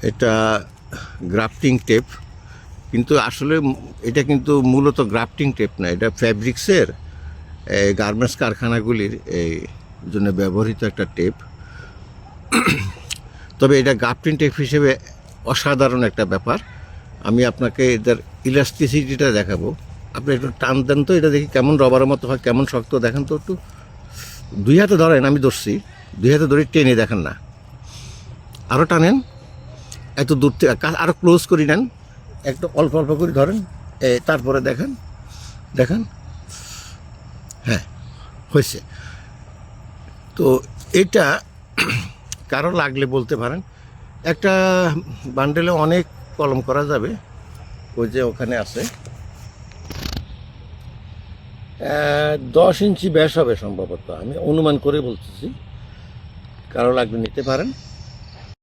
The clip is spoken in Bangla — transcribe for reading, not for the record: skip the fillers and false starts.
এটা গ্রাফটিং টেপ, কিন্তু আসলে এটা কিন্তু মূলত গ্রাফটিং টেপ না, এটা ফ্যাব্রিক্সের গার্মেন্টস কারখানাগুলির এই জন্য ব্যবহৃত একটা টেপ। তবে এটা গ্রাফটিং টেপ হিসেবে অসাধারণ একটা ব্যাপার। আমি আপনাকে এটার ইলাস্টিসিটিটা দেখাবো। আপনি একটু টান দেন তো, এটা দেখি কেমন রবারের মতো হয়, কেমন শক্ত দেখেন তো একটু। দুই হাতে ধরেন, আমি ধরছি, দুই হাতে ধরে টেনে দেখেন না, আরও টানেন, এত দূর থেকে আরও ক্লোজ করি নেন, একটু অল্প অল্প করে ধরেন, তারপরে দেখেন দেখেন, হ্যাঁ হয়েছে। তো এটা কারো লাগলে বলতে পারেন। একটা বান্ডেলে অনেক কলম করা যাবে, ওই যে ওখানে আছে 10 ইঞ্চি ব্যাস হবে সম্ভবত, আমি অনুমান করে বলতেছি। কারো লাগলে নিতে পারেন।